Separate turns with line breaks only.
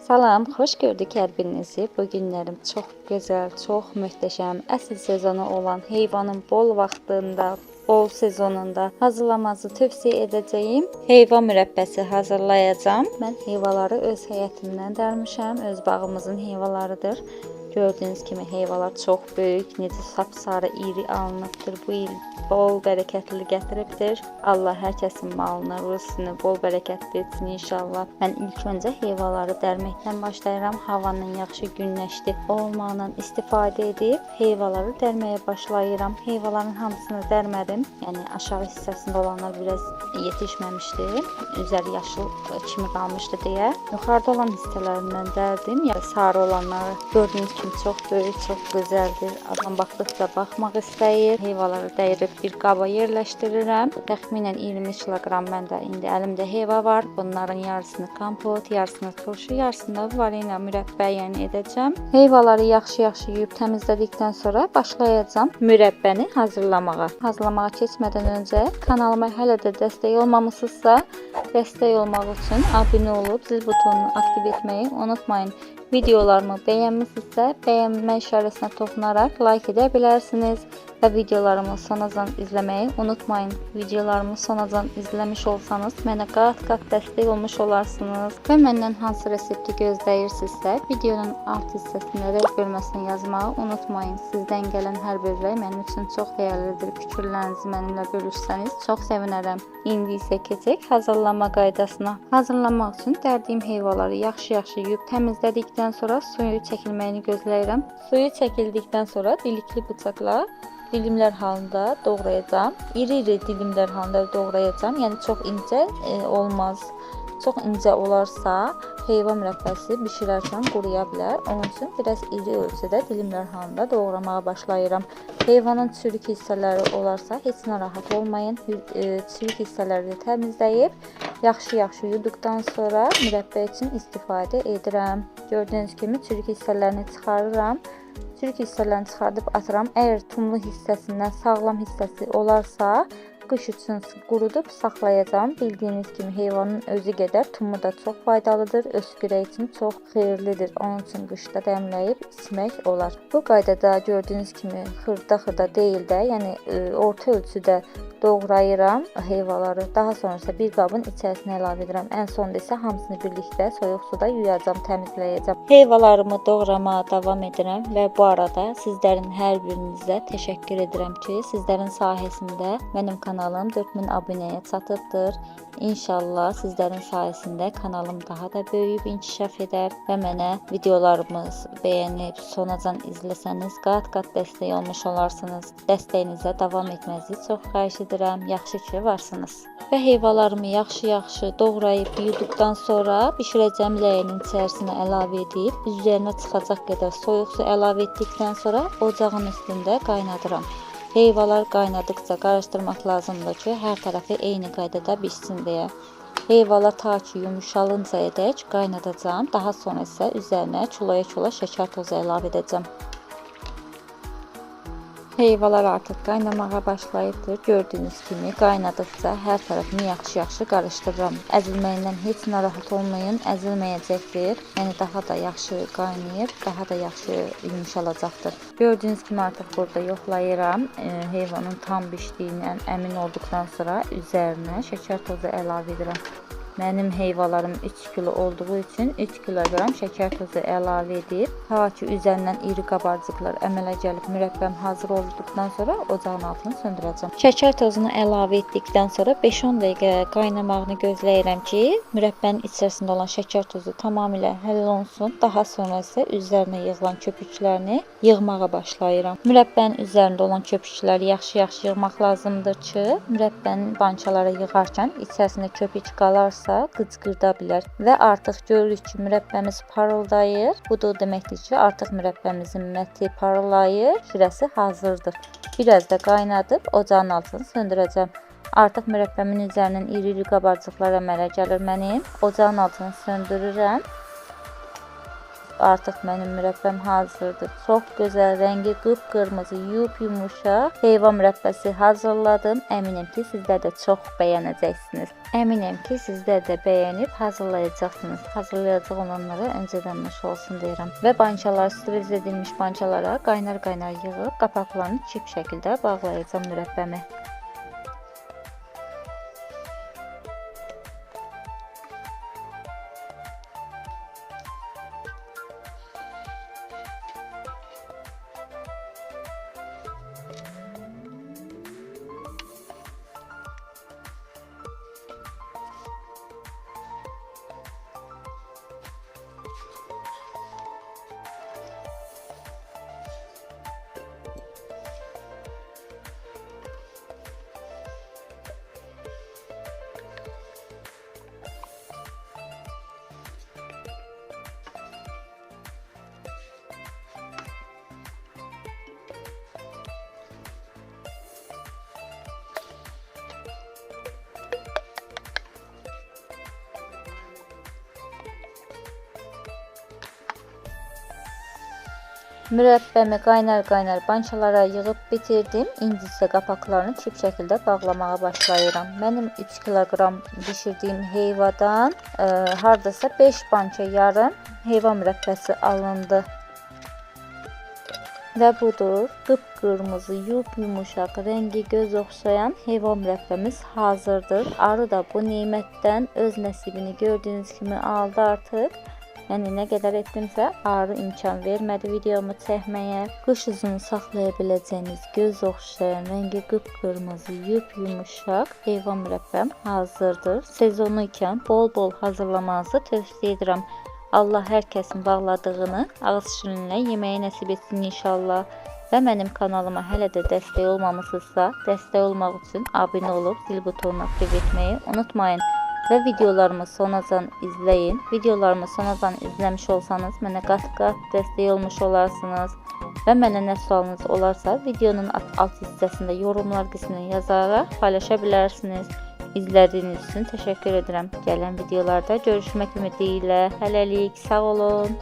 Salam, xoş gördük hər birinizi. Bu günlərim çox gözəl, çox möhtəşəm, əsl sezonu olan heyvanın bol vaxtında, bol sezonunda hazırlamanızı tövsiyə edəcəyim heyvan mürəbbəsi hazırlayacağam. Mən heyvaları öz həyətimdən dərmişəm, öz bağımızın heyvalarıdır. Gördüyünüz kimi heyvalar çox böyük, necə sapsarı, iri alınıbdır. Bu il bol bərəkətli gətiribdir. Allah hər kəsin malını, rızqını bol bərəkətli etsin inşallah. Mən ilk öncə heyvaları dərməkdən başlayıram. Havanın yaxşı günləşdi olmağından istifadə edib heyvaları dərməyə başlayıram. Heyvaların hamısını dərmədim. Yəni aşağı hissəsində olanlar biraz yetişməmişdi. Üzəri yaşıl kimi qalmışdı deyə. Yuxarıda olan hissələrindən dərdim. Yəni sarı olanları gördüyünüz kimi çox böyük, çox gözəldir. Adam baxdıqca baxmaq istəyir. Heyvaları dəyirib bir qaba yerləşdirirəm. Təxminən 23 kiloqram məndə indi əlimdə heyva var. Bunların yarısını kompot, yarısını turşu, yarısını varina mürəbbə yəni edəcəm. Heyvaları yaxşı-yaxşı yuyub təmizlədikdən sonra başlayacağam mürəbbəni hazırlamağa. Hazırlamağa keçmədən öncə kanalıma hələ də dəstək olmamısınızsa, dəstək olmaq üçün abunə olub zil butonunu aktiv etməyi unutmayın. Videolarımı bəyənmisinizsə, bəyənmə işarəsinə toxunaraq like edə bilərsiniz və videolarımı sonacan izləməyi unutmayın. Videolarımı sonacan izləmiş olsanız mənə qat-qat dəstək olmuş olarsınız və məndən hansı resepti gözləyirsinizsə, videonun alt hissəsində rəy bölməsini yazmağı unutmayın. Sizdən gələn hər bir rəy mənim üçün çox dəyərlidir. Fikirlərinizi mənimlə bölüşsəniz çox sevinərəm. İndi isə keçək hazırlama qaydasına. Hazırlamaq üçün dərdiyim heyvaları yaxşı-yaxşı yuyub təmizlədikdən sonra suyu çəkilməyini gözləyirəm. Suyu çəkildikdən sonra dilikli bıçaqla dilimlər halında doğrayacağam. İri-iri dilimlər halında doğrayacağam. Yəni çox incə olmaz. Çox incə olarsa heyvan mürəbbəsi bişirərkən quruya bilər. Onun üçün biraz iri ölçüdə dilimlər halında doğramağa başlayıram. Heyvanın çürük hissələri olarsa heç narahat olmayın. Çürük hissələri təmizləyib yaxşı-yaxşı yuduqdan sonra mürəbbə üçün istifadə edirəm. Gördüyünüz kimi çürük hissələrini çıxarıram. Çürük hissələrini çıxardıb atıram. Əgər tumlu hissəsindən sağlam hissəsi olarsa qış üçün qurudub saxlayacağam. Bildiyiniz kimi heyvanın özü qədər tumu da çox faydalıdır. Öskürək üçün çox xeyirlidir. Onun üçün qışda dəmləyib içmək olar. Bu qaydada gördüyünüz kimi xırda-xırda deyil də, yəni orta ölçüdə doğrayıram heyvaları. Daha sonra isə bir qabın içərisinə əlavə edirəm. Ən sonda isə hamısını birlikdə soyuq suda yuyacağam, təmizləyəcəm. Heyvalarımı doğramaya davam edirəm və bu arada sizlərin hər birinizə təşəkkür edirəm ki, sizlərin sayəsində mənim kanalım 4000 abunəyə çatıbdır. İnşallah sizlərin sayəsində kanalım daha da böyüyüb inkişaf edər və mənə videolarımı bəyənib sonacan izləsəniz qat-qat dəstək olmuş olarsınız. Dəstəyinizə davam etmənizi çox xahiş edirəm. Yaxşı ki varsınız. Və heyvalarımı yaxşı-yaxşı doğrayıb yuduqdan sonra bişirəcəm ləyənin içərisinə əlavə edib üzərinə çıxacaq qədər soyuq su əlavə etdikdən sonra ocağın üstündə qaynadıram. Heyvalar qaynadıqca qarışdırmaq lazımdır ki, hər tərəfi eyni qaydada bişsin deyə. Heyvalar ta ki yumuşalıncaya dək qaynadacağam. Daha sonra isə üzərinə çulaya-çula şəkər tozu əlavə edəcəm. Heyvalar artıq qaynamağa başlayıbdır. Gördüyünüz kimi qaynadıqca hər tərəfini yaxşı-yaxşı qarışdırıram. Əzilməyindən heç narahat olmayın, əzilməyəcəkdir. Yəni daha da yaxşı qaynayıb, daha da yaxşı yumuşalacaqdır. Gördüyünüz kimi artıq burada yoxlayıram. Heyvanın tam bişdiyindən əmin olduqdan sonra üzərinə şəkər tozu əlavə edirəm. Mənim heyvalarım 3 kilo olduğu üçün 3 kiloqram şəkər tozu əlavə edib, ta ki üzərindən iri qabarcıqlar əmələ gəlib mürəbbəm hazır olduqdan sonra ocağın altını söndürəcəm. Şəkər tozunu əlavə etdikdən sonra 5-10 dəqiqə qaynamağını gözləyirəm ki, mürəbbənin içərisində olan şəkər tozu tamamilə həll olunsun. Daha sonra isə üzərinə yığılan köpüklərini yığmağa başlayıram. Mürəbbənin üzərində olan köpükləri yaxşı-yaxşı yığmaq lazımdır ki, mürəbbənin bançalara yığarkən içərisində köpük qalarsa qıcqırda bilər və artıq görürük ki, mürəbbəmiz parıldayır. Bu da deməkdir ki, artıq mürəbbəmizin məti parlayır, şirəsi hazırdır. Biraz da qaynadıb ocağın altını söndürəcəm. Artıq mürəbbəmin üzərindən iri-iri qabarcıqlar əmələ gəlir mənim. Ocağın altını söndürürəm. artıq mənim mürəbbəm hazırdır. Çox gözəl, rəngi qıpqırmızı, yumuşaq heyva mürəbbəsi hazırladım. Əminəm ki, sizlər də çox bəyənəcəksiniz. Əminəm ki, sizlər də bəyənib hazırlayacaqsınız. Hazırlayacaq olanlara öncədən nuş olsun deyirəm. Və bançalar, sterilize edilmiş bançalara qaynar yığıb qapaqlarını çip şəkildə bağlayacağam mürəbbəmi. Mürəbbəmi qaynar bançalara yığıb bitirdim. İndi isə qapaqlarını çip şəkildə bağlamağa başlayıram. Mənim 3 kiloqram bişirdiyim heyvadan hardasa 5 bança yarım heyva mürəbbəsi alındı. Və budur, qıpqırmızı, yumuşaq, rəngi göz oxşayan heyva mürəbbəmiz hazırdır. Arı da bu nemətdən öz nəsibini gördüyünüz kimi aldı artıq. Yəni nə qədər etdimsə, arı imkan vermədi videomu çəkməyə. Qış uzunu saxlaya biləcəyiniz göz oxşayan, rəngi qıpqırmızı, yumuşaq heyva mürəbbəm hazırdır. Sezonu ikən bol hazırlamanızı tövsiyə edirəm. Allah hər kəsin bağladığını ağız şirinlə yeməyi nəsib etsin inşallah. Və mənim kanalıma hələ də dəstək olmamışsınızsa, dəstək olmaq üçün abunə olub zil butonuna aktiv etməyi unutmayın. Və videolarımı sonacan izləyin. Videolarımı sonacan izləmiş olsanız mənə qat-qat dəstək olmuş olarsınız. Və mənə nə sualınız olarsa videonun alt hissəsində yorumlar qismini yazaraq paylaşa bilərsiniz. İzlədiyiniz üçün təşəkkür edirəm. Gələn videolarda görüşmək ümidi ilə. Hələlik sağ olun.